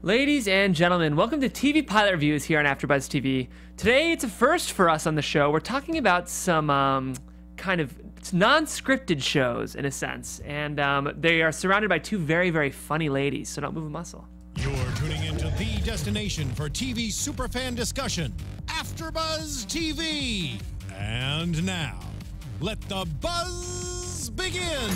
Ladies and gentlemen, welcome to TV Pilot Reviews here on AfterBuzz TV. Today, it's a first for us on the show. We're talking about some kind of non-scripted shows, in a sense. And they are surrounded by two very, very funny ladies, so don't move a muscle. You're tuning into the destination for TV superfan discussion, AfterBuzz TV. And now, let the buzz begin.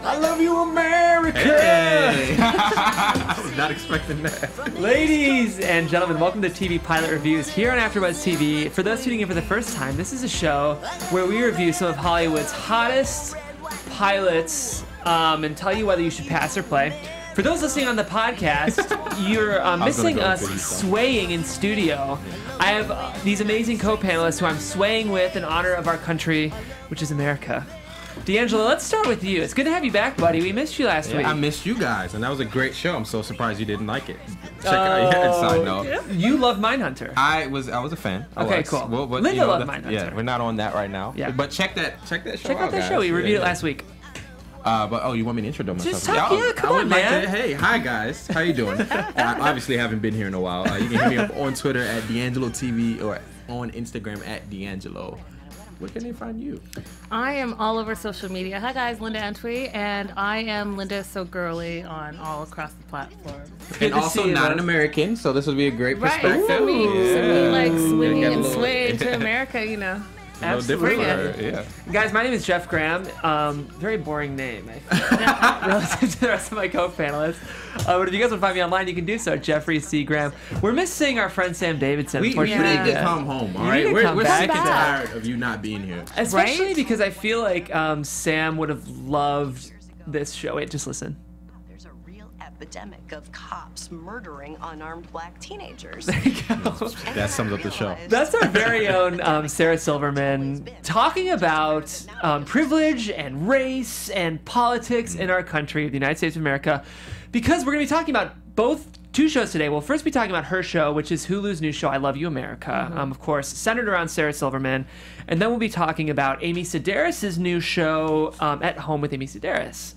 I love you, America! Hey. I was not expecting that. Ladies and gentlemen, welcome to TV Pilot Reviews here on AfterBuzz TV. For those tuning in for the first time, this is a show where we review some of Hollywood's hottest pilots and tell you whether you should pass or play. For those listening on the podcast, you're missing us swaying in studio. I have these amazing co-panelists who I'm swaying with in honor of our country, which is America. DeAnjilo, let's start with you. It's good to have you back, buddy. We missed you last week. I missed you guys, and that was a great show. I'm so surprised you didn't like it. Check out. Yeah, side note. You love Mindhunter. I was a fan. Okay, cool. Well, but, Linda loved Mindhunter. Yeah, we're not on that right now. Yeah. But check that show out. Check out that show. We reviewed it last week. But you want me to intro myself? Just talk, yeah, come on, man. Hey, hi guys, how you doing? I obviously haven't been here in a while. You can hit me up on Twitter at DeAnjilo TV or on Instagram at DeAnjilo. Where can they find you? I am all over social media. Hi guys, Linda Antwi, and I am Linda So Girly on all across the platforms. And also not an American, so this would be a great perspective. Right, so we like swinging and swaying to America, you know. Absolutely. Yeah. Guys, my name is Jeff Graham. Very boring name, I feel, relative to the rest of my co-panelists. But if you guys want to find me online, you can do so at Jeffrey C. Graham. We're missing our friend Sam Davidson. We need to come home, all right? We're sick and tired of you not being here. Especially because I feel like Sam would have loved this show. Wait, just listen. Epidemic of cops murdering unarmed black teenagers. There you go. That sums up the show. That's our very own Sarah Silverman talking about privilege and race and politics in our country, the United States of America, because we're going to be talking about two shows today. We'll first be talking about her show, which is Hulu's new show, I Love You, America, of course, centered around Sarah Silverman. And then we'll be talking about Amy Sedaris' new show, At Home with Amy Sedaris.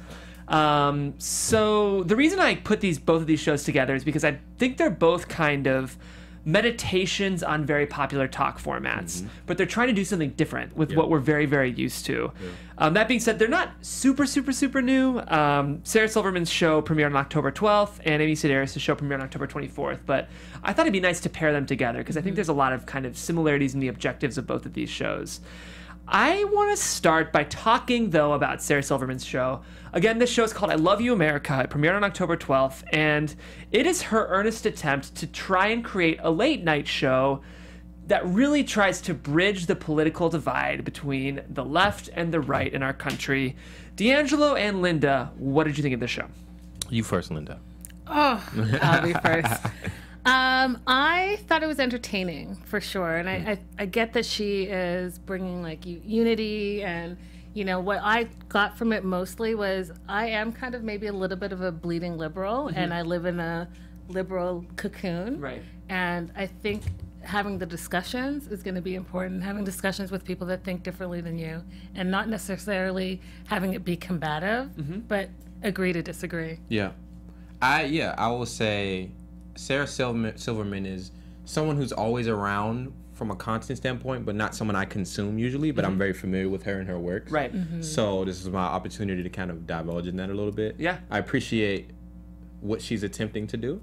So the reason I put both of these shows together is because I think they're both kind of meditations on very popular talk formats, but they're trying to do something different with what we're very, very used to. That being said, they're not super new. Sarah Silverman's show premiered on October 12th, and Amy Sedaris' show premiered on October 24th, but I thought it'd be nice to pair them together because I think there's a lot of kind of similarities in the objectives of both of these shows. I want to start by talking, though, about Sarah Silverman's show. Again, this show is called I Love You, America. It premiered on October 12th, and it is her earnest attempt to try and create a late-night show that really tries to bridge the political divide between the left and the right in our country. DeAnjilo and Linda, what did you think of this show? You first, Linda. Oh, I'll be first. I thought it was entertaining for sure, and I get that she is bringing like unity, and you know what I got from it mostly was I am kind of maybe a little bit of a bleeding liberal, and I live in a liberal cocoon, right? And I think having the discussions is going to be important. Having discussions with people that think differently than you, and not necessarily having it be combative, but agree to disagree. Yeah, I will say Sarah Silverman is someone who's always around from a content standpoint, but not someone I consume usually, but I'm very familiar with her and her works. Right. So this is my opportunity to kind of divulge in that a little bit. Yeah. I appreciate what she's attempting to do.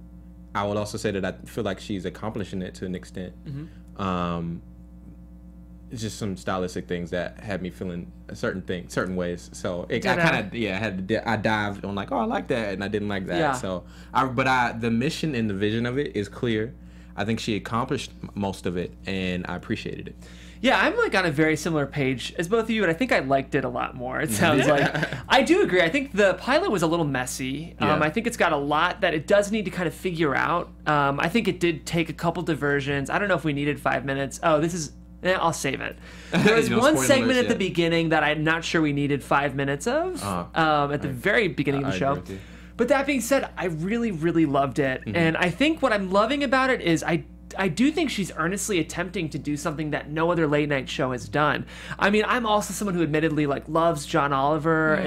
I would also say that I feel like she's accomplishing it to an extent. It's just some stylistic things that had me feeling certain ways. So I dived on like, oh, I like that, and I didn't like that. Yeah. So the mission and the vision of it is clear. I think she accomplished most of it, and I appreciated it. Yeah, I'm like on a very similar page as both of you, and I think I liked it a lot more. It sounds like I do agree. I think the pilot was a little messy. I think it's got a lot that it does need to kind of figure out. I think it did take a couple diversions. I don't know if we needed 5 minutes. Oh, this is. I'll save it. There was one segment at the beginning that I'm not sure we needed 5 minutes of at the very beginning of the show. But that being said, I really, really loved it. And I think what I'm loving about it is I I do think she's earnestly attempting to do something that no other late night show has done. I mean, I'm also someone who admittedly like loves John Oliver,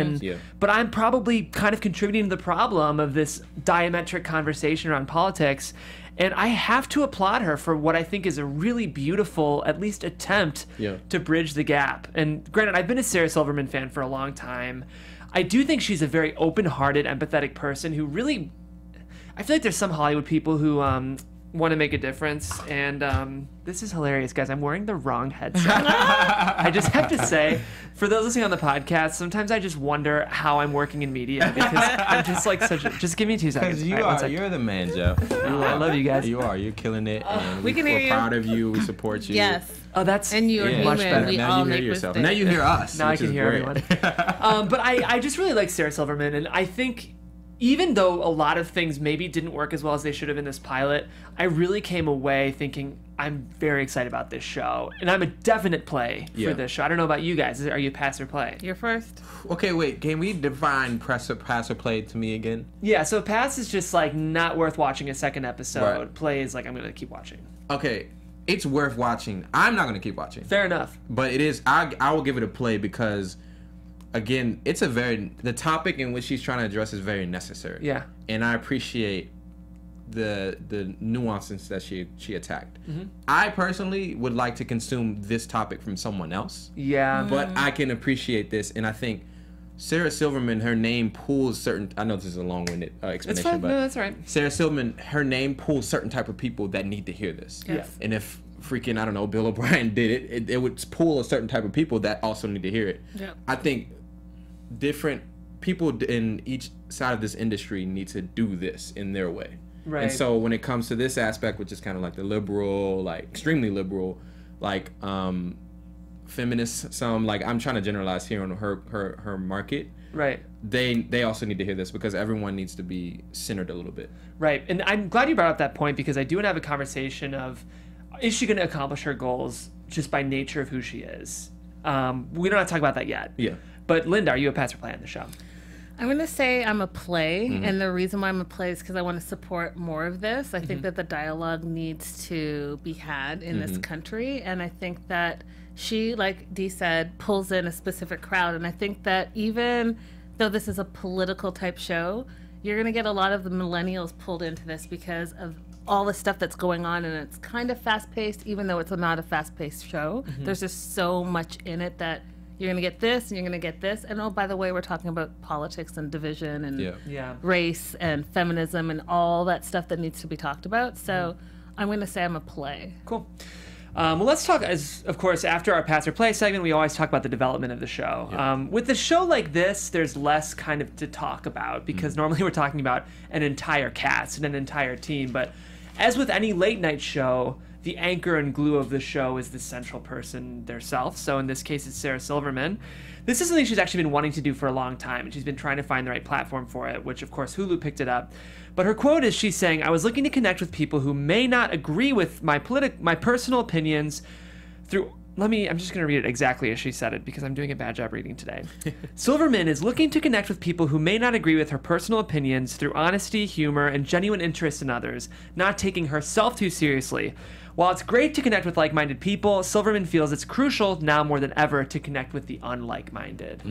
but I'm probably kind of contributing to the problem of this diametric conversation around politics. And I have to applaud her for what I think is a really beautiful, at least attempt to bridge the gap. And granted, I've been a Sarah Silverman fan for a long time. I do think she's a very open-hearted, empathetic person who really... I feel like there's some Hollywood people who want to make a difference. And this is hilarious, guys. I'm wearing the wrong headset. I just have to say, for those listening on the podcast, sometimes I just wonder how I'm working in media because I'm just like such a... Just give me 2 seconds. Because you're the man, Joe. I love you guys. You are. You're killing it. And we can hear we're you. proud of you. We support you. Yes. Oh, that's And you are much better. We Now all you hear make yourself. mistakes. Now you hear us. Now I which can is hear great. everyone. But I just really like Sarah Silverman, and I think even though a lot of things maybe didn't work as well as they should have in this pilot, I really came away thinking I'm very excited about this show, and I'm a definite play for this show. I don't know about you guys. Are you pass or play? You're first. Okay, wait. Can we define pass or play to me again? Yeah, so pass is just like not worth watching a second episode. Right. Play is like I'm going to keep watching. Okay, it's worth watching. I'm not going to keep watching. Fair enough. But it is, I will give it a play because, again, the topic in which she's trying to address is very necessary. Yeah. And I appreciate the nuances that she attacked. Mm-hmm. I personally would like to consume this topic from someone else. Yeah. But I can appreciate this, and I think Sarah Silverman, her name pulls certain... I know this is a long-winded explanation, That's fine. but No, that's all right. Sarah Silverman, her name pulls certain type of people that need to hear this. Yes. And if freaking, I don't know, Bill O'Brien did it would pull a certain type of people that also need to hear it. Yep. I think different people in each side of this industry need to do this in their way. Right. And so when it comes to this aspect, which is kind of like the liberal, like extremely liberal, like feminists, some, like I'm trying to generalize here on her market. Right. They also need to hear this because everyone needs to be centered a little bit. Right. And I'm glad you brought up that point because I do want to have a conversation of, is she going to accomplish her goals just by nature of who she is? We don't have to talk about that yet. Yeah. But Linda, are you a pass or play on the show? I'm going to say I'm a play, and the reason why I'm a play is because I want to support more of this. I think that the dialogue needs to be had in this country, and I think that she, like Dee said, pulls in a specific crowd, and I think that even though this is a political type show, you're going to get a lot of the millennials pulled into this because of all the stuff that's going on, and it's kind of fast-paced, even though it's not a fast-paced show. There's just so much in it that you're going to get this, and you're going to get this. And, oh, by the way, we're talking about politics and division and race and feminism and all that stuff that needs to be talked about. So I'm going to say I'm a play. Cool. Well, let's talk, of course, after our pass or play segment, we always talk about the development of the show. Yeah. With a show like this, there's less kind of to talk about because normally we're talking about an entire cast and an entire team. But as with any late night show, the anchor and glue of the show is the central person themselves. So in this case, it's Sarah Silverman. This is something she's actually been wanting to do for a long time, and she's been trying to find the right platform for it, which of course Hulu picked it up. But her quote is she's saying, "I was looking to connect with people who may not agree with my personal opinions through..." I'm just going to read it exactly as she said it because I'm doing a bad job reading today. Silverman is looking to connect with people who may not agree with her personal opinions through honesty, humor, and genuine interest in others, not taking herself too seriously. While it's great to connect with like-minded people, Silverman feels it's crucial now more than ever to connect with the unlike-minded.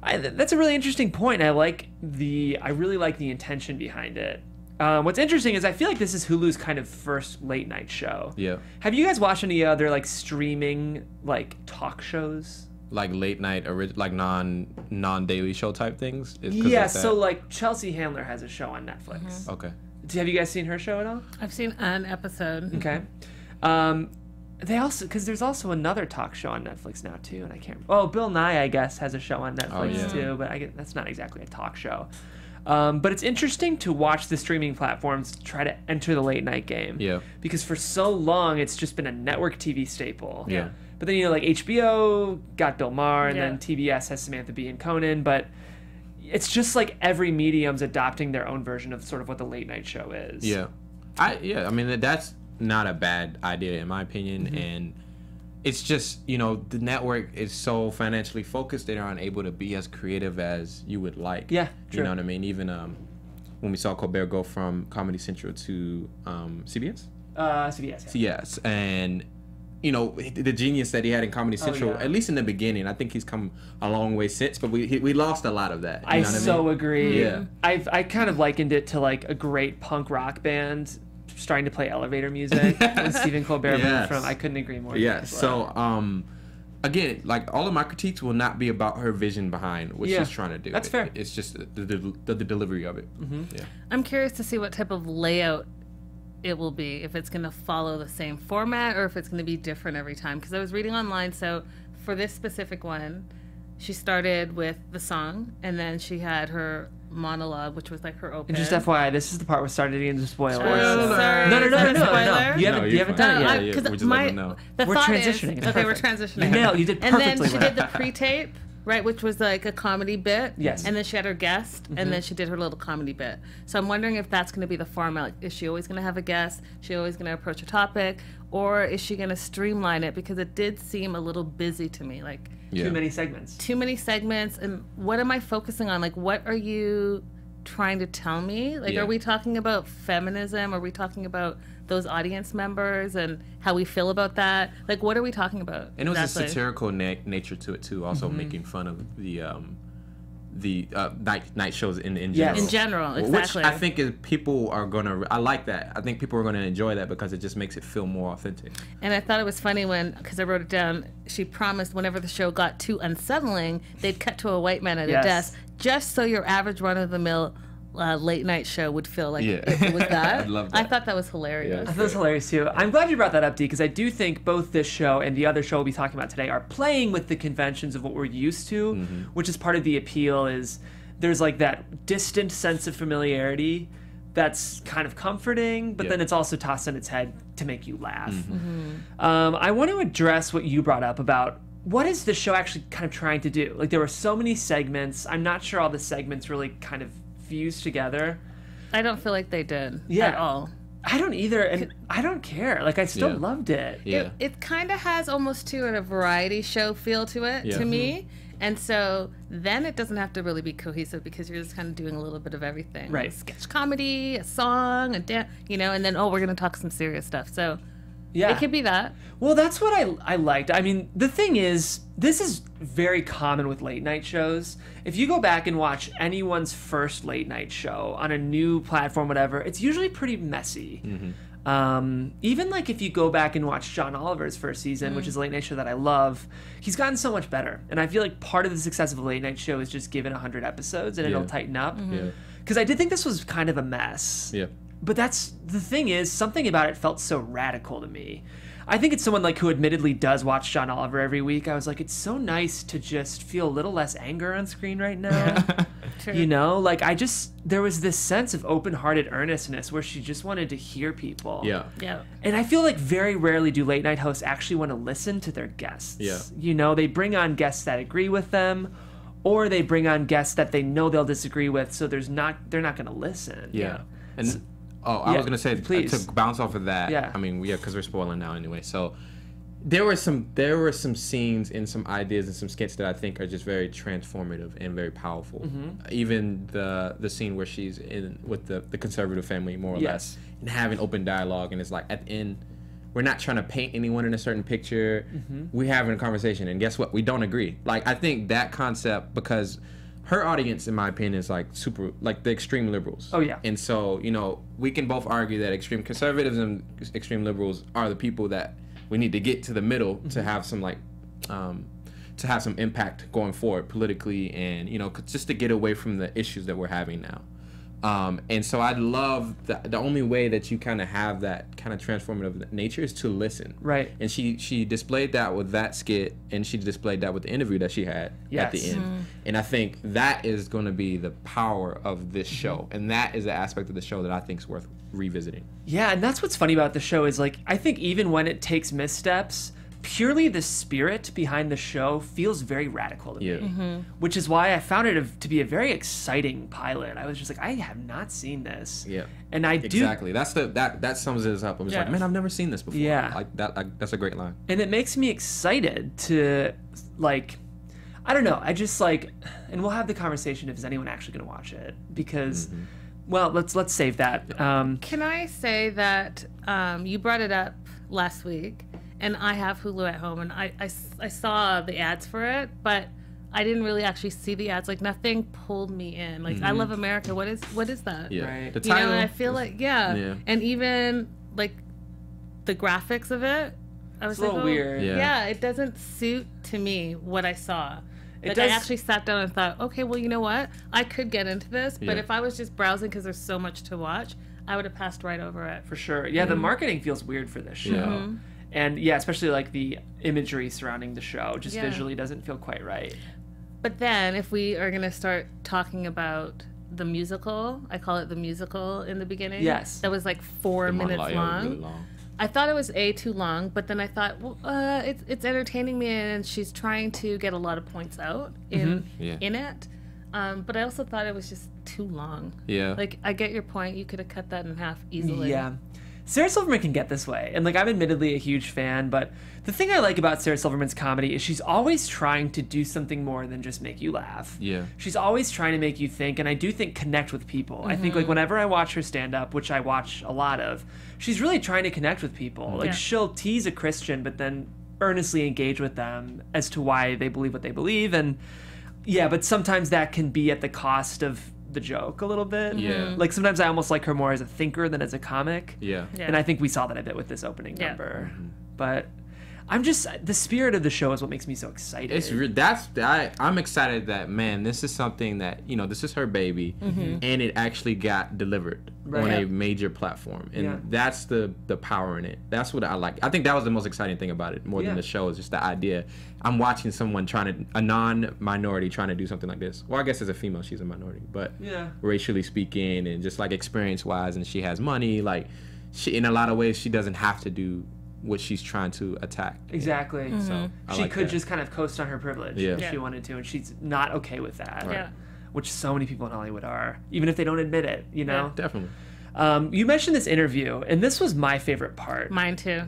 That's a really interesting point. I really like the intention behind it. What's interesting is I feel like this is Hulu's kind of first late night show. Yeah. Have you guys watched any other like streaming like talk shows? Like late night, like non-daily show type things? Yeah, so like Chelsea Handler has a show on Netflix. Okay. Have you guys seen her show at all? I've seen an episode. Okay. They also, because there's also another talk show on Netflix now too, and I can't. Oh, Bill Nye, I guess, has a show on Netflix too, but that's not exactly a talk show. But it's interesting to watch the streaming platforms try to enter the late night game. Yeah. Because for so long, it's just been a network TV staple. Yeah. But then, like HBO got Bill Maher, and Yeah. then TBS has Samantha Bee and Conan, but it's just like every medium's adopting their own version of sort of what the late night show is. Yeah. I mean, that's not a bad idea in my opinion, and it's just, the network is so financially focused, they aren't able to be as creative as you would like. Yeah, You true. know what I mean? Even when we saw Colbert go from Comedy Central to CBS. CBS. Yeah. CBS, and you know the genius that he had in Comedy Central, at least in the beginning. I think he's come a long way since, but we lost a lot of that. I agree. Yeah, I kind of likened it to like a great punk rock band starting to play elevator music with Stephen Colbert from. I couldn't agree more. Yes. So again, like all of my critiques will not be about her vision behind what she's trying to do. That's fair. It's just the delivery of it. Yeah. I'm curious to see what type of layout it will be, if it's going to follow the same format or if it's going to be different every time. Because I was reading online, so for this specific one, she started with the song and then she had her monologue, which was like her open. And just FYI, this is the part we're starting to get into spoilers. Sorry. No. Spoiler? You haven't done it yet. We just let them know. We're transitioning. Okay, we're transitioning. You did perfectly. And then she did the pre-tape, right, which was like a comedy bit. Yes. And then she had her guest, and then she did her little comedy bit. So I'm wondering if that's going to be the format. Like, is she always going to have a guest? Is she always going to approach a topic? Or is she going to streamline it? Because it did seem a little busy to me. Like, too many segments. And what am I focusing on? Like, what are you trying to tell me? Like, are we talking about feminism? Are we talking about those audience members and how we feel about that? Like, what are we talking about? And it was a satirical nature to it too, also making fun of the night shows in general. In general, exactly. Which I think is people are gonna. I like that. I think people are gonna enjoy that because it just makes it feel more authentic. And I thought it was funny because I wrote it down. She promised whenever the show got too unsettling, they'd cut to a white man at a desk, just so your average run-of-the-mill late night show would feel like it was that. I love that. I thought that was hilarious. I thought it was hilarious too. I'm glad you brought that up, Dee, because I do think both this show and the other show we'll be talking about today are playing with the conventions of what we're used to, which is part of the appeal. Is there's like that distant sense of familiarity that's kind of comforting, but then it's also tossed on its head to make you laugh. I want to address what you brought up about what is the show actually kind of trying to do. Like, there were so many segments. I'm not sure all the segments really kind of fused together. I don't feel like they did at all. I don't either, and I don't care. Like, I still loved it. Yeah. It kind of has almost a variety show feel to it to me. And so then it doesn't have to really be cohesive because you're just kind of doing a little bit of everything. Right. Like sketch comedy, a song, a dance, and then, we're going to talk some serious stuff. So it could be that. Well, that's what I liked. I mean, the thing is, this is very common with late night shows. If you go back and watch anyone's first late night show on a new platform, whatever, it's usually pretty messy. Even like if you go back and watch John Oliver's first season, which is a late night show that I love, he's gotten so much better. And I feel like part of the success of a late night show is just given 100 episodes and it'll tighten up. Because I did think this was kind of a mess. But that's the thing is, something about it felt so radical to me. I think it's someone like who admittedly does watch John Oliver every week. I was like, it's so nice to just feel a little less anger on screen right now. True. Like there was this sense of open-hearted earnestness where she just wanted to hear people. Yeah. And I feel like very rarely do late night hosts actually want to listen to their guests. They bring on guests that agree with them, or they bring on guests that they know they'll disagree with, so they're not going to listen. And I was gonna say, please. to bounce off of that. I mean, because we're spoiling now anyway. So there were some scenes and some ideas and some skits that I think are just very transformative and very powerful. Even the scene where she's in with the conservative family, more or less, and having open dialogue, and it's like at the end, we're not trying to paint anyone in a certain picture. We're having a conversation, and guess what? We don't agree. Like, I think that concept, because her audience, in my opinion, is like super, like the extreme liberals. Oh, yeah. And so, we can both argue that extreme conservatives and extreme liberals are the people that we need to get to the middle to have some to have some impact going forward politically, and just to get away from the issues that we're having now. And so I love the only way that you kind of have that kind of transformative nature is to listen. Right. And she displayed that with that skit, and she displayed that with the interview that she had at the end. And I think that is going to be the power of this show. And that is the aspect of the show that I think is worth revisiting. Yeah, and that's what's funny about the show is, like, I think even when it takes missteps, purely the spirit behind the show feels very radical to me, which is why I found it to be a very exciting pilot. I was just like, I have not seen this. And I do exactly. That's that sums it up. I'm just like, man, I've never seen this before. Like that. That's a great line. And it makes me excited to, like, I don't know. I just like, and we'll have the conversation if is anyone actually going to watch it, because Well, let's save that. Can I say that you brought it up last week, and I have Hulu at home, and I saw the ads for it, but I didn't really actually see the ads. Like, nothing pulled me in. Like, I Love America. What is that? Yeah. Right. The You know, title. and I feel like, and even like the graphics of it, I was It's a little like, weird. Yeah. it doesn't suit to me what I saw. It Like, I does- actually sat down and thought, okay, well, you know what? I could get into this, but Yeah. if I was just browsing because there's so much to watch, I would have passed right over it. For sure. Yeah, the marketing feels weird for this show. Yeah. And yeah, especially like the imagery surrounding the show just Yeah. visually doesn't feel quite right. But then, if we are going to start talking about the musical, I call it the musical in the beginning. Yes. That was like 4 The minutes monologue, long. really long. I thought it was too long, but then I thought, well, it's entertaining me, and she's trying to get a lot of points out Yeah. in it. But I also thought it was just too long. Yeah. Like, I get your point. You could have cut that in half easily. Yeah. Sarah Silverman can get this way. And like, I'm admittedly a huge fan, but the thing I like about Sarah Silverman's comedy is she's always trying to do something more than just make you laugh. Yeah. She's always trying to make you think, and I do think connect with people. I think like whenever I watch her stand up, which I watch a lot of, she's really trying to connect with people. Like, Yeah. she'll tease a Christian, but then earnestly engage with them as to why they believe what they believe. And yeah, but sometimes that can be at the cost of the joke a little bit. Yeah. Like, sometimes I almost like her more as a thinker than as a comic. Yeah. Yeah. And I think we saw that a bit with this opening Yeah. number. But I'm just, the spirit of the show is what makes me so excited. It's I'm excited that, man, this is something that, you know, this is her baby, and it actually got delivered Right. on Yeah. a major platform, and Yeah. that's the power in it. That's what I like. I think that was the most exciting thing about it, more Yeah. than the show, is just the idea. I'm watching someone a non-minority trying to do something like this. Well, I guess as a female, she's a minority, but Yeah. racially speaking, and just like experience-wise, and she has money, like in a lot of ways, she doesn't have to do what she's trying to attack. Exactly. So I She like could that. just kind of coast on her privilege Yeah. if Yeah. she wanted to, and she's not okay with that. Yeah. Which so many people in Hollywood are, even if they don't admit it, you know? Definitely. You mentioned this interview, and this was my favorite part. Mine too.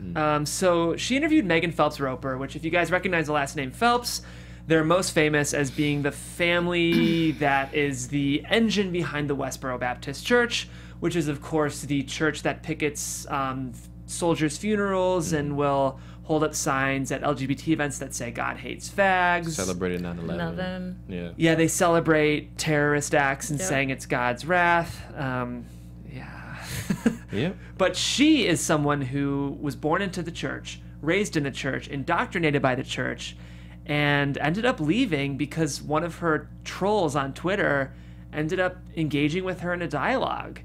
So she interviewed Megan Phelps-Roper, which, if you guys recognize the last name Phelps, they're most famous as being the family that is the engine behind the Westboro Baptist Church, which is, of course, the church that pickets soldiers' funerals and will hold up signs at LGBT events that say God hates fags. Celebrated 9/11. 11. Yeah. Yeah, they celebrate terrorist acts and Yep. saying it's God's wrath. Yeah. But she is someone who was born into the church, raised in the church, indoctrinated by the church, and ended up leaving because one of her trolls on Twitter ended up engaging with her in a dialogue.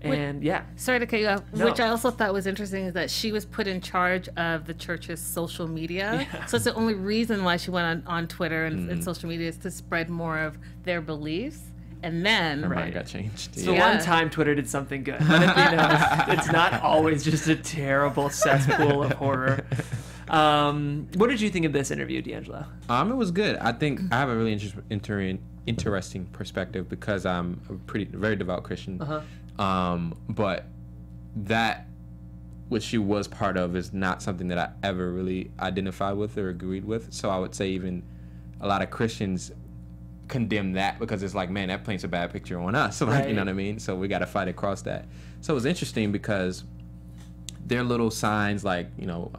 And yeah. Sorry to cut you off. No. Which I also thought was interesting is that she was put in charge of the church's social media. Yeah. So it's the only reason why she went on Twitter and social media is to spread more of their beliefs. And then Her mind Right. got changed. So Yeah. one time Twitter did something good. But it's not always just a terrible cesspool of horror. What did you think of this interview, DeAnjilo? It was good. I think I have a really interesting perspective because I'm a very devout Christian. But that what she was part of is not something that I ever really identified with or agreed with. So I would say even a lot of Christians condemn that because it's like, man, that paints a bad picture on us. Like, Right. you know what I mean? So we got to fight across that. So it was interesting because their little signs like, you know,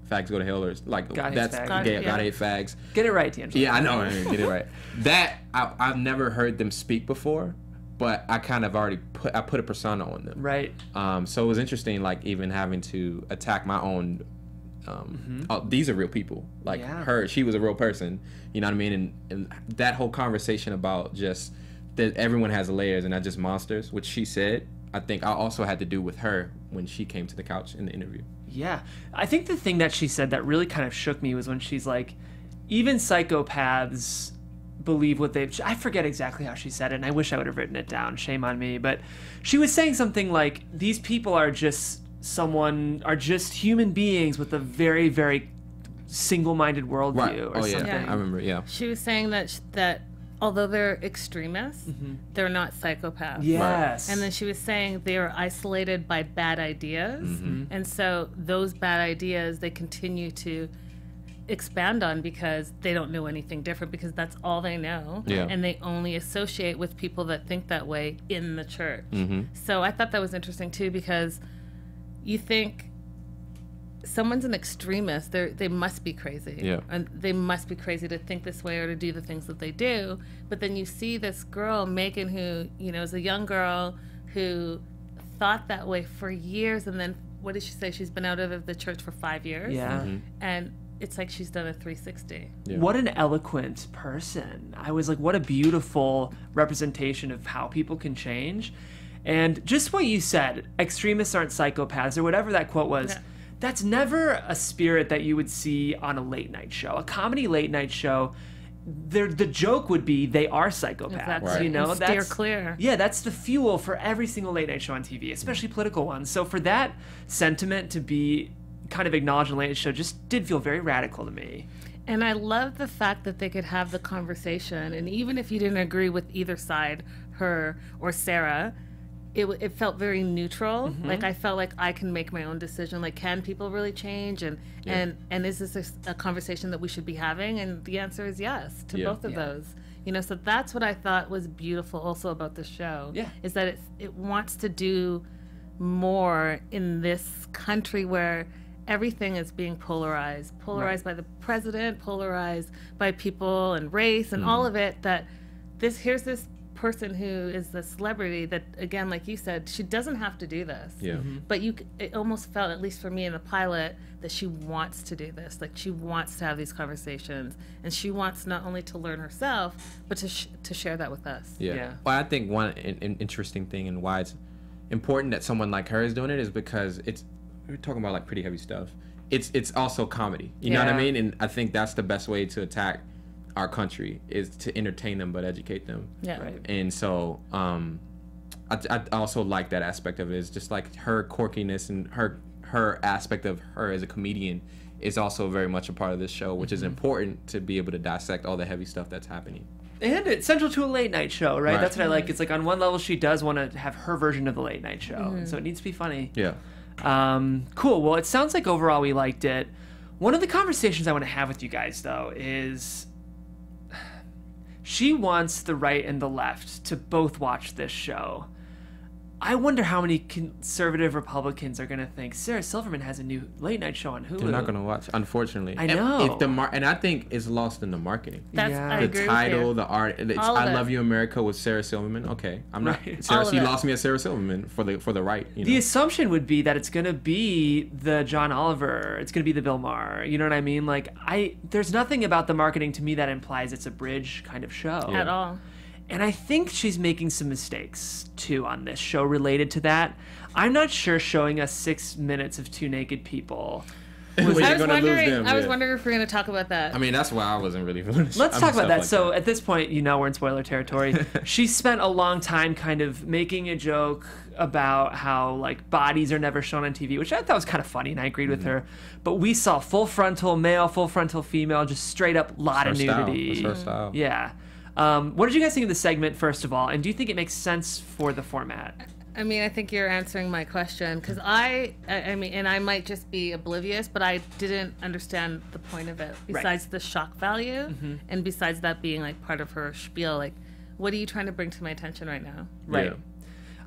fags go to hell, or like God hates that's fags. God Yeah. hate fags. Get it right, DeAnjilo. Yeah, I know. Get it right. That I've never heard them speak before, but I kind of already put a persona on them. Right. So it was interesting, like even having to attack my own. Oh, these are real people. Like Yeah. she was a real person. You know what I mean? And that whole conversation about just that everyone has layers and not just monsters, which she said, I think I also had to do with her when she came to the couch in the interview. Yeah. I think the thing that she said that really kind of shook me was when she's like, even psychopaths believe what they've... I forget exactly how she said it, and I wish I would have written it down. Shame on me. But she was saying something like, these people are just human beings with a very, very single-minded worldview or something. I remember. Yeah. she was saying that although they're extremists, they're not psychopaths. Yes. And then she was saying they are isolated by bad ideas. And so those bad ideas, they continue to... expand on because they don't know anything different, because that's all they know. Yeah. And they only associate with people that think that way in the church. So I thought that was interesting too, because you think someone's an extremist, they must be crazy. Yeah. And they must be crazy to think this way or to do the things that they do. But then you see this girl, Megan, who, you know, is a young girl who thought that way for years, and then what did she say? She's been out of the church for 5 years. Yeah. And it's like she's done a 360. Yeah. What an eloquent person. I was like, what a beautiful representation of how people can change. And just what you said, extremists aren't psychopaths, or whatever that quote was, that's never a spirit that you would see on a late night show. A comedy late night show, the joke would be they are psychopaths. Exactly. Right. You know, And steer clear. Yeah, that's the fuel for every single late night show on TV, especially political ones. So for that sentiment to be kind of acknowledged in a late night show just did feel very radical to me. And I love the fact that they could have the conversation, and even if you didn't agree with either side, her or Sarah, it felt very neutral. Like I felt like I can make my own decision. Like, can people really change? And is this a conversation that we should be having? And the answer is yes to both of those. You know, so that's what I thought was beautiful also about the show. Yeah. Is that it wants to do more in this country where everything is being polarized by the president, polarized by people and race and all of it, that here's this person who is the celebrity that, again, like you said, she doesn't have to do this. Yeah. But it almost felt, at least for me in the pilot, that she wants to do this. Like, she wants to have these conversations, and she wants not only to learn herself, but to share that with us. Yeah. Well, I think one interesting thing and why it's important that someone like her is doing it is because we're talking about like pretty heavy stuff. It's also comedy. You know what I mean? And I think that's the best way to attack our country, is to entertain them but educate them. Yeah. Right. And so I also like that aspect of it. Is just like her quirkiness and her aspect of her as a comedian is also very much a part of this show, which is important to be able to dissect all the heavy stuff that's happening. And it's central to a late night show, right? That's what I like. It's like on one level she does want to have her version of the late night show, and so it needs to be funny. Yeah. Cool. Well, it sounds like overall we liked it. One of the conversations I want to have with you guys, though, is she wants the right and the left to both watch this show. I wonder how many conservative Republicans are going to think Sarah Silverman has a new late night show on Hulu. They're not going to watch, unfortunately. I know. And I think it's lost in the marketing. Yeah. I The agree title, with you. the art. All of I it. Love You America with Sarah Silverman. Okay, I'm not. Right. Sarah, All of she it. lost me at Sarah Silverman for the right. You know? The assumption would be that it's going to be the John Oliver. It's going to be the Bill Maher. You know what I mean? Like, there's nothing about the marketing to me that implies it's a bridge kind of show. At all. And I think she's making some mistakes, too, on this show related to that. I'm not sure showing us 6 minutes of two naked people. When you're I was gonna lose them, wondering yeah. if we're going to talk about that. I mean, that's why I wasn't really feeling it. Let's talk about that. Like So at this point, you know, we're in spoiler territory. She spent a long time kind of making a joke about how, like, bodies are never shown on TV, which I thought was kind of funny, and I agreed with her. But we saw full frontal male, full frontal female, just straight up lot of nudity. It's her style. Yeah. What did you guys think of the segment, first of all? And do you think it makes sense for the format? I mean, I think you're answering my question, because I mean, and I might just be oblivious, but I didn't understand the point of it, besides the shock value, and besides that being like part of her spiel. Like, what are you trying to bring to my attention right now? Right. Yeah.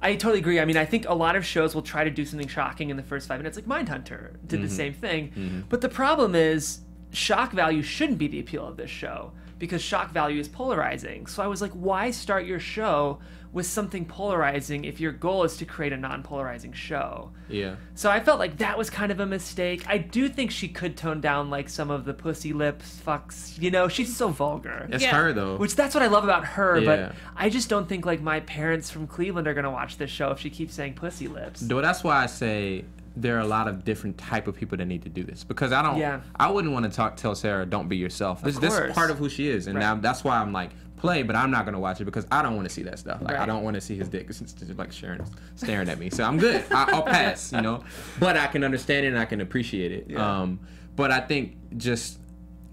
I totally agree. I mean, I think a lot of shows will try to do something shocking in the first 5 minutes. Like Mindhunter did the same thing. But the problem is, shock value shouldn't be the appeal of this show, because shock value is polarizing. So I was like, why start your show with something polarizing if your goal is to create a non-polarizing show? Yeah. So I felt like that was kind of a mistake. I do think she could tone down like some of the pussy lips, fucks. You know, she's so vulgar. It's Yeah. her though. Which that's what I love about her, Yeah. but I just don't think like my parents from Cleveland are gonna watch this show if she keeps saying pussy lips. Though that's why I say there are a lot of different type of people that need to do this, because Yeah. I wouldn't want to tell Sarah don't be yourself. This course. is part of who she is, and Right. now that's why I'm like play, but I'm not gonna watch it because I don't want to see that stuff. Like I Right. don't want to see his dick. It's just like staring at me. So I'm good. I'll pass. You know, but I can understand it and I can appreciate it. Yeah. But I think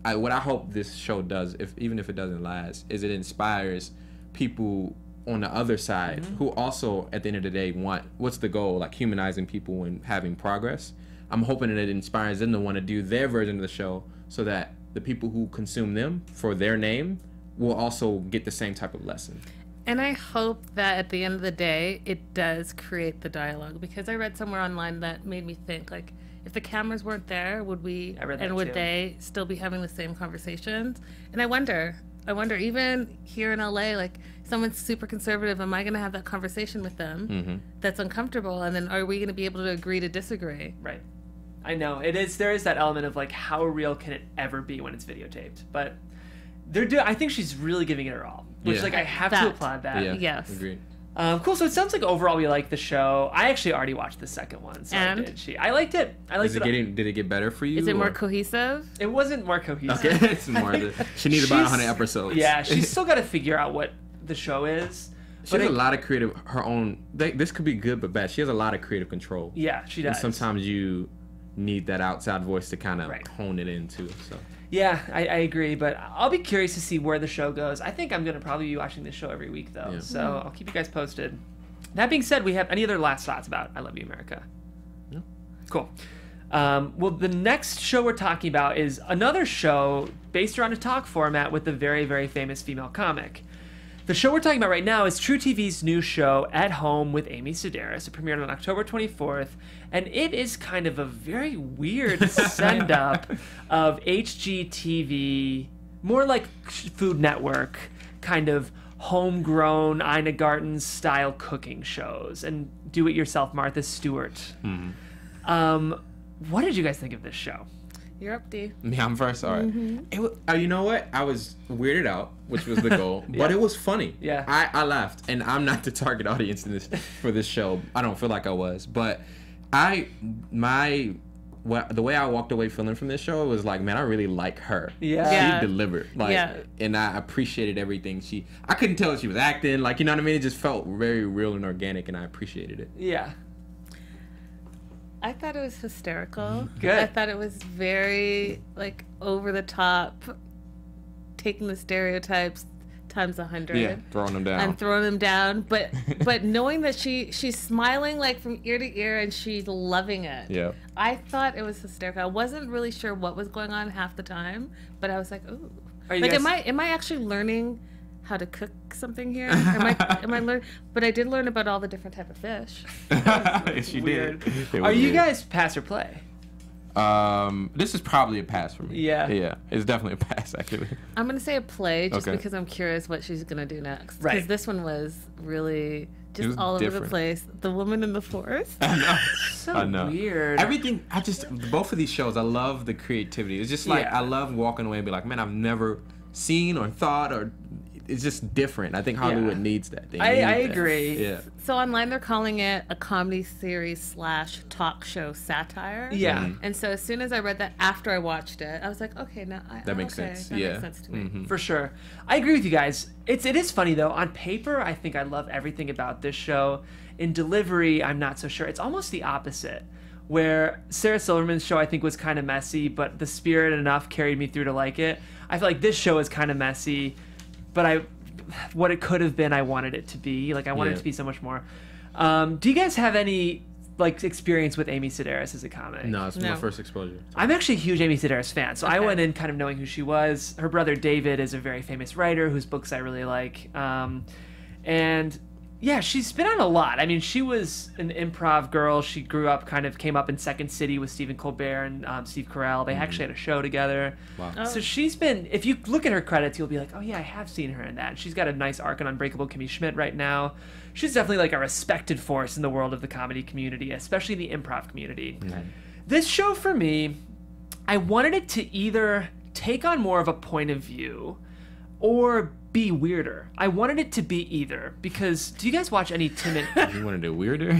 what I hope this show does, even if it doesn't last, is it inspires people on the other side who also at the end of the day want, what's the goal, like humanizing people and having progress. I'm hoping that it inspires them to want to do their version of the show so that the people who consume them for their name will also get the same type of lesson. And I hope that at the end of the day, it does create the dialogue, because I read somewhere online that made me think, like, if the cameras weren't there, would they still be having the same conversations? And I wonder, even here in LA, like, someone's super conservative, am I going to have that conversation with them that's uncomfortable? And then are we going to be able to agree to disagree? Right. I know. There is that element of, like, how real can it ever be when it's videotaped? But I think she's really giving it her all. Which, like, I have to applaud that. Yeah, yes. Agreed. Cool. So it sounds like overall we like the show. I actually already watched the second one, so and? I did. I liked it. Did it get better for you? Is it more cohesive? It wasn't more cohesive. Okay, it's more. She needs about 100 episodes. Yeah, she's still got to figure out what the show is. She has a lot of creative. Her own. This could be good but bad. She has a lot of creative control. Yeah, she does. And sometimes you need that outside voice to kind of hone it into. So. Yeah, I agree, but I'll be curious to see where the show goes. I think I'm going to probably be watching this show every week, though, so I'll keep you guys posted. That being said, we have any other last thoughts about I Love You, America? No. Cool. Well, the next show we're talking about is another show based around a talk format with a very, very famous female comic. The show we're talking about right now is True TV's new show, At Home with Amy Sedaris. It premiered on October 24th, and it is kind of a very weird send-up of HGTV, more like Food Network, kind of homegrown Ina Garten style cooking shows and do-it-yourself Martha Stewart. What did you guys think of this show? You're up, D. Yeah, I'm first. All right. You know what? I was weirded out, which was the goal, but it was funny. Yeah. I laughed, and I'm not the target audience for this show. I don't feel like I was, but the way I walked away feeling from this show was like, man, I really like her. Yeah. She delivered. And I appreciated everything I couldn't tell if she was acting, like, you know what I mean? It just felt very real and organic, and I appreciated it. Yeah. I thought it was hysterical. Good. I thought it was very, like, over the top, taking the stereotypes times 100. Yeah, throwing them down. And throwing them down. But knowing that she's smiling, like, from ear to ear, and she's loving it. Yeah. I thought it was hysterical. I wasn't really sure what was going on half the time, but I was like, ooh. Like, am I actually learning how to cook something here? Am I learning? But I did learn about all the different type of fish. She Weird. did. Are you guys pass or play? This is probably a pass for me. Yeah, it's definitely a pass actually. I'm gonna say a play just because I'm curious what she's gonna do next. Because this one was really just all over the place. The woman in the forest. I know. So weird. Everything. Both of these shows, I love the creativity. It's just like I love walking away and be like, man, I've never seen or thought or. It's just different. I think Hollywood needs that. I agree. Yeah. So online they're calling it a comedy series / talk show satire. Yeah. And so as soon as I read that after I watched it, I was like, okay, now that makes sense. That makes sense to me. For sure. I agree with you guys. It is funny though. On paper, I think I love everything about this show. In delivery, I'm not so sure. It's almost the opposite. Where Sarah Silverman's show I think was kind of messy, but the spirit enough carried me through to like it. I feel like this show is kind of messy. But what it could have been, I wanted it to be. Like, I wanted it to be so much more. Do you guys have any, like, experience with Amy Sedaris as a comic? No, it's my first exposure. I'm actually a huge Amy Sedaris fan. So I went in kind of knowing who she was. Her brother David is a very famous writer whose books I really like. And yeah, she's been on a lot. I mean, she was an improv girl. She came up in Second City with Stephen Colbert and Steve Carell. They actually had a show together. Wow. So she's been, if you look at her credits, you'll be like, oh yeah, I have seen her in that. She's got a nice arc in Unbreakable Kimmy Schmidt right now. She's definitely like a respected force in the world of the comedy community, especially the improv community. This show for me, I wanted it to either take on more of a point of view or be weirder. I wanted it to be either, because do you guys watch any Tim and... You wanted it weirder?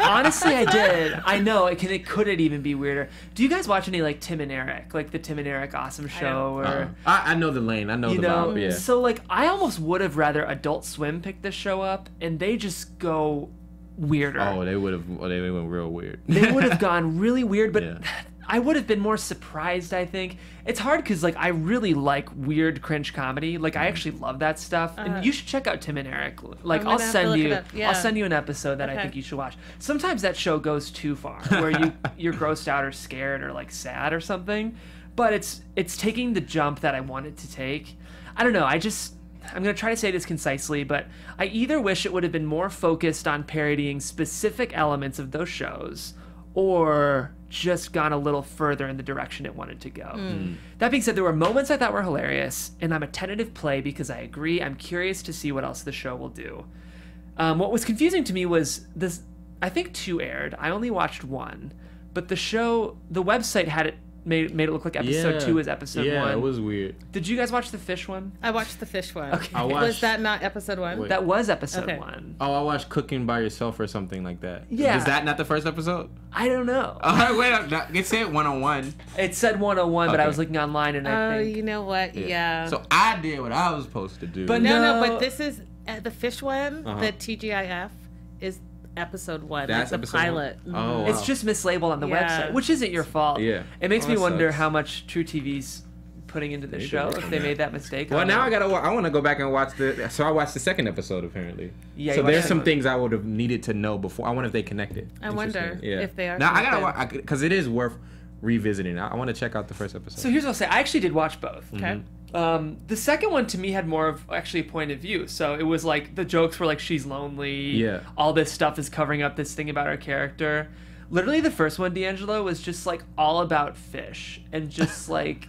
Honestly, I did. I know. Could it even be weirder? Do you guys watch any, like, Tim and Eric? Like, the Tim and Eric Awesome Show? I know the lane. I know the vibe, yeah. So, like, I almost would have rather Adult Swim pick this show up, and they just go weirder. Oh, they went real weird. They would have gone really weird, but... I would have been more surprised, I think. It's hard because, like, I really like weird cringe comedy. Like, I actually love that stuff. And you should check out Tim and Eric. Like, I'll send you an episode that I think you should watch. Sometimes that show goes too far, where you're grossed out or scared or, like, sad or something. but it's taking the jump that I wanted to take. I don't know. I'm going to try to say this concisely, but I either wish it would have been more focused on parodying specific elements of those shows, or just gone a little further in the direction it wanted to go. That being said, there were moments I thought were hilarious, and I'm a tentative play because I agree. I'm curious to see what else the show will do. What was confusing to me was this. I think 2 aired. I only watched 1, but the website had it made it look like episode 2 is episode 1. Yeah, it was weird. Did you guys watch the fish one? I watched the fish one. Okay. Was that not episode 1? Wait. That was episode Okay. 1. Oh, I watched Cooking by Yourself or something like that. Yeah. Is that not the first episode? I don't know. Wait, it said 101. It said 101, but I Okay. was looking online and I Oh, think... you know what? Yeah. So I did what I was supposed to do. But No, No. but this is the fish one. Uh-huh. The TGIF is episode 1. That's like the episode one? pilot. Oh, wow. It's just mislabeled on the Yeah. website, which isn't your fault. Yeah. It makes Oh, me that wonder sucks. how much True TV's putting into the They show did if work they on made that. that mistake. Well, don't now know. I want to go back and watch so I watched the second episode apparently. Yeah, So you watched there's the some second things I would have needed to know before. I wonder if they connected. I wonder Interesting. if they are Now I connected. gotta because it is worth revisiting. I want to check out the first episode. So here's what I'll say. I actually did watch both. Okay. The second one to me had more of actually a point of view. So it was like the jokes were like she's lonely. Yeah. All this stuff is covering up this thing about her character. Literally the first one, DeAnjilo, was just like all about fish and just like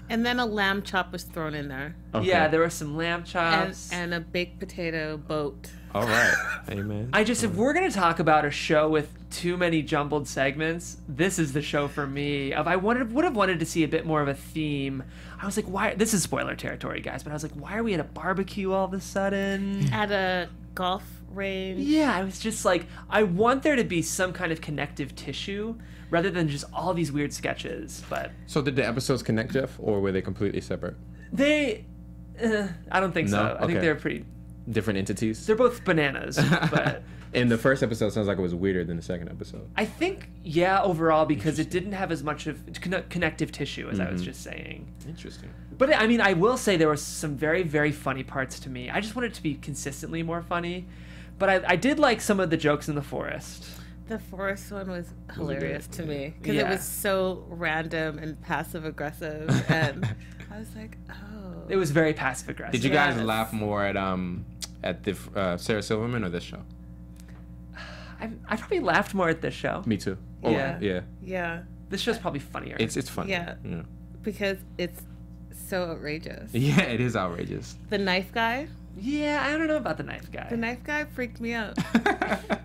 And then a lamb chop was thrown in there. Okay. yeah, there were some lamb chops. And a baked potato boat. All right. Amen. If we're gonna talk about a show with too many jumbled segments, this is the show for me. I would have wanted to see a bit more of a theme. I was like, why? This is spoiler territory, guys, but I was like, why are we at a barbecue all of a sudden? At a golf range. Yeah, I was just like, I want there to be some kind of connective tissue rather than just all these weird sketches. But So did the episodes connect, Jeff, or were they completely separate? I don't think so. No? I think Okay. Different entities? they're both bananas. But And the first episode sounds like it was weirder than the second episode. I think, yeah, overall, because it didn't have as much of connective tissue as I was just saying. Interesting. But I mean, I will say there were some very, very funny parts to me. I just wanted it to be consistently more funny. But I did like some of the jokes in the forest. The forest one was hilarious to me because Yeah. it was so random and passive aggressive, and I was like, oh. It was very passive aggressive. Did you guys Yes. laugh more at the Sarah Silverman or this show? I probably laughed more at this show. Me too. Yeah. Yeah. Yeah, This show's probably funnier. It's funny. Yeah. because it's so outrageous. Yeah, it is outrageous. The knife guy. Yeah, I don't know about the knife guy. The knife guy freaked me out.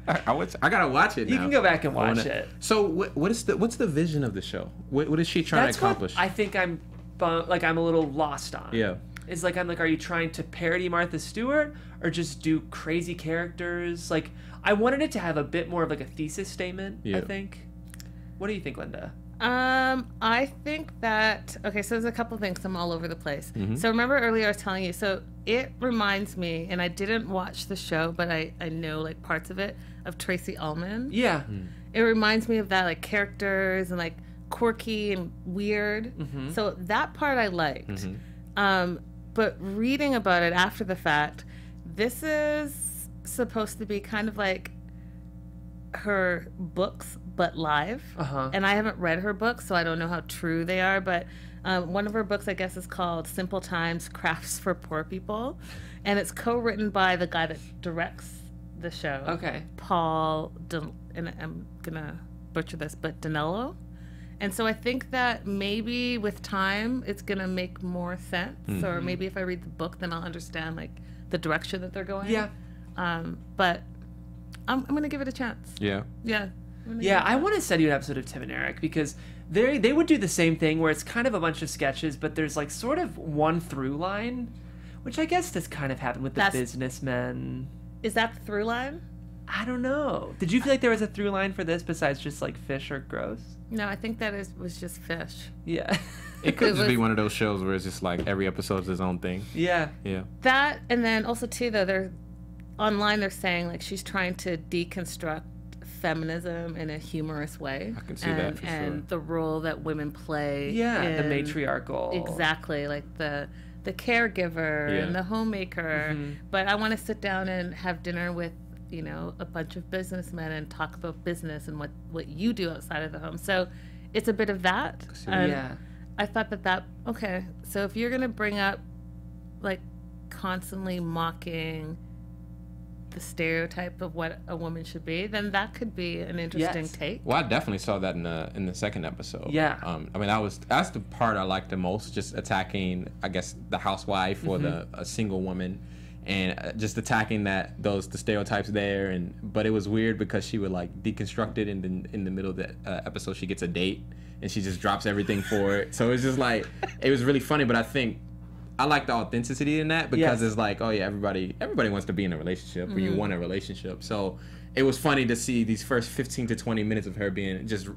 I gotta watch it now. You can go back and I watch wanna- it. So what's the vision of the show? What is she trying That's to accomplish? what I think I'm a little lost on. Yeah. It's like are you trying to parody Martha Stewart or just do crazy characters? Like I wanted it to have a bit more of like a thesis statement, Yeah. I think. What do you think, Linda? I think that okay. So there's a couple things. I'm all over the place. Mm-hmm. So remember earlier I was telling you. So it reminds me, and I didn't watch the show, but I know like parts of it of Tracy Ullman. Yeah. It reminds me of that, like characters and like quirky and weird. So that part I liked. But reading about it after the fact, this is supposed to be kind of like her books but live. And I haven't read her books, so I don't know how true they are, but one of her books I guess is called Simple Times Crafts for Poor People, and it's co-written by the guy that directs the show. Okay. Paul and I'm gonna butcher this, but Danello. And so I think that maybe with time it's gonna make more sense, or maybe if I read the book then I'll understand like the direction that they're going. Yeah. But I'm gonna give it a chance. Yeah. Yeah. Yeah, I want to send you an episode of Tim and Eric because they would do the same thing where it's kind of a bunch of sketches, but there's like sort of one through line, which I guess this kind of happened with the businessmen. Is that the through line? I don't know. Did you feel like there was a through line for this besides just like fish or gross? No, I think that was just fish. Yeah. It could It just be was- one of those shows where it's just like every episode's its own thing. Yeah. Yeah. That, and then also too though they're online they're saying like she's trying to deconstruct feminism in a humorous way. I can see that for and sure. the role that women play. Yeah, the in- matriarchal. Exactly, like the caregiver Yeah. and the homemaker. Mm-hmm. But I want to sit down and have dinner with, you know, a bunch of businessmen and talk about business and what you do outside of the home. So it's a bit of that. Yeah. I thought that okay. So if you're gonna bring up like constantly mocking the stereotype of what a woman should be, then that could be an interesting take. Well, I definitely saw that in the second episode. Yeah. I mean, that's the part I liked the most, just attacking, I guess, the housewife or a single woman, and just attacking the stereotypes there. But it was weird because she would like deconstruct it, and in the middle of the episode she gets a date and she just drops everything for it. So it's just like, it was really funny. But I think I like the authenticity in that, because it's like, oh yeah, everybody wants to be in a relationship, or you want a relationship. So it was funny to see these first 15 to 20 minutes of her being just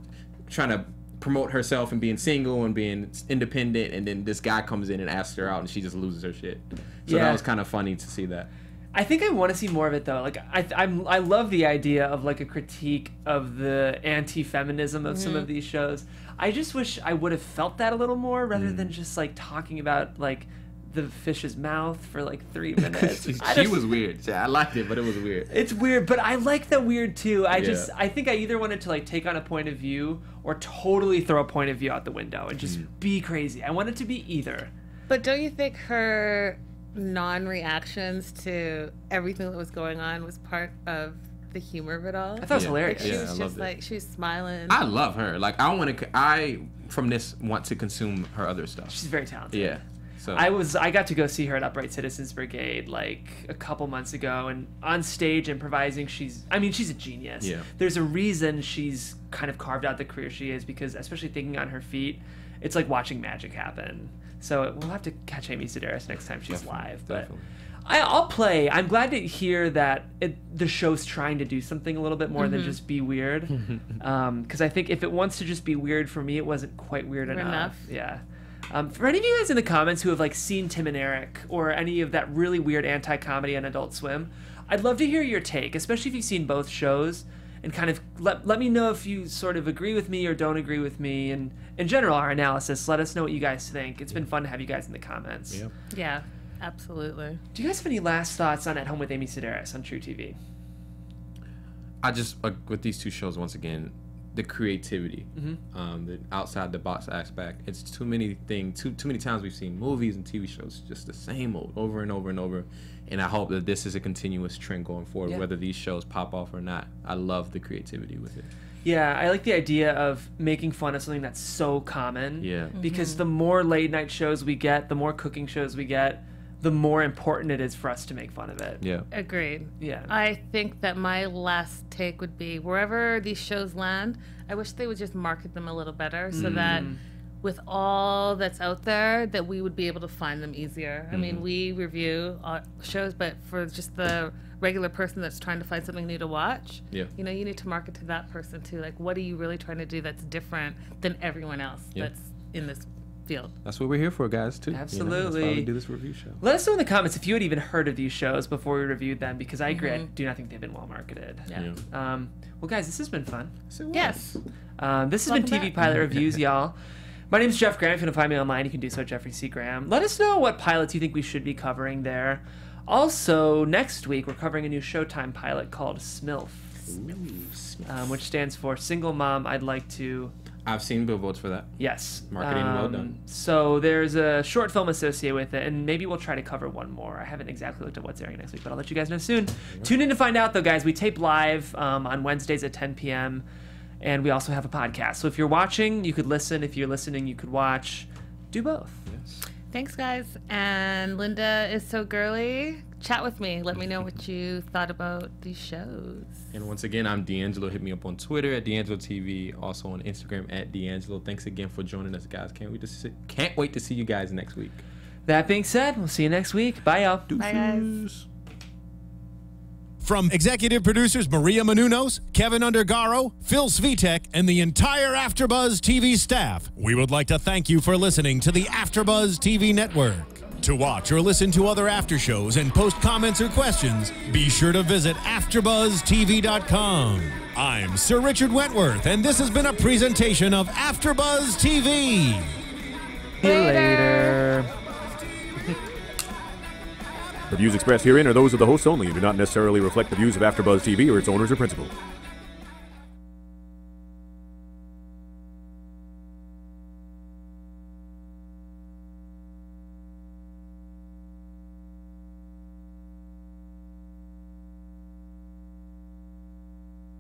trying to promote herself and being single and being independent, and then this guy comes in and asks her out and she just loses her shit. So that was kind of funny to see that. I think I want to see more of it though. Like I love the idea of like a critique of the anti-feminism of some of these shows. I just wish I would have felt that a little more, rather than just like talking about like the fish's mouth for like 3 minutes. She was weird. Yeah, I liked it, but it was weird. It's weird, but I like the weird too. I think I either wanted to like take on a point of view or totally throw a point of view out the window and just be crazy. I want it to be either. But don't you think her non-reactions to everything that was going on was part of the humor of it all? I thought it was hilarious. Like, she was just like, she was smiling. I love her. Like, I from this want to consume her other stuff. She's very talented. Yeah. So I got to go see her at Upright Citizens Brigade like a couple months ago, and on stage improvising, she's a genius. Yeah. There's a reason she's kind of carved out the career she is, because especially thinking on her feet, it's like watching magic happen. So we'll have to catch Amy Sedaris next time she's live. But I'll play. I'm glad to hear that the show's trying to do something a little bit more than just be weird. Because I think if it wants to just be weird, for me, it wasn't quite weird enough. Yeah. For any of you guys in the comments who have like seen Tim and Eric or any of that really weird anti-comedy on Adult Swim, I'd love to hear your take, especially if you've seen both shows, and kind of let me know if you sort of agree with me or don't agree with me, and in general our analysis. Let us know what you guys think. It's been fun to have you guys in the comments. Yeah, absolutely. Do you guys have any last thoughts on At Home with Amy Sedaris on True TV? I just with these two shows, once again, the creativity, the outside the box aspect. It's too many things. Too many times we've seen movies and TV shows just the same old, over and over and over. And I hope that this is a continuous trend going forward, whether these shows pop off or not. I love the creativity with it. Yeah, I like the idea of making fun of something that's so common. Yeah. Because the more late night shows we get, the more cooking shows we get, the more important it is for us to make fun of it. Yeah. Agreed. Yeah. I think that my last take would be, wherever these shows land, I wish they would just market them a little better, so that with all that's out there, that we would be able to find them easier. I mean, we review shows, but for just the regular person that's trying to find something new to watch, you know, you need to market to that person too. Like, what are you really trying to do that's different than everyone else that's in this field? That's what we're here for, guys, too. Absolutely. You know, that's why we do this review show. Let us know in the comments if you had even heard of these shows before we reviewed them, because I agree, I do not think they've been well marketed. Well, guys, this has been fun. Yes. This has been TV Pilot Reviews, y'all. My name is Jeff Graham. If you want to find me online, you can do so at Jeffrey C. Graham. Let us know what pilots you think we should be covering there. Also, next week, we're covering a new Showtime pilot called SMILF, which stands for Single Mom I'd Like to... I've seen billboards for that. Yes. Marketing well done. So there's a short film associated with it, and maybe we'll try to cover one more. I haven't exactly looked at what's airing next week, but I'll let you guys know soon. Tune in to find out, though, guys. We tape live on Wednesdays at 10 p.m., and we also have a podcast. So if you're watching, you could listen. If you're listening, you could watch. Do both. Yes. Thanks, guys. And Linda is so girly. Chat with me. Let me know what you thought about these shows. And once again, I'm DeAnjilo. Hit me up on Twitter at DeAnjilo TV. Also on Instagram at DeAnjilo. Thanks again for joining us, guys. Can't wait to see you guys next week. That being said, we'll see you next week. Bye, y'all. Bye, guys. From executive producers Maria Menounos, Kevin Undergaro, Phil Svitek, and the entire AfterBuzz TV staff, we would like to thank you for listening to the AfterBuzz TV network. To watch or listen to other after shows and post comments or questions, be sure to visit AfterBuzzTV.com. I'm Sir Richard Wentworth, and this has been a presentation of AfterBuzz TV. See you later. The views expressed herein are those of the hosts only and do not necessarily reflect the views of AfterBuzz TV or its owners or principals.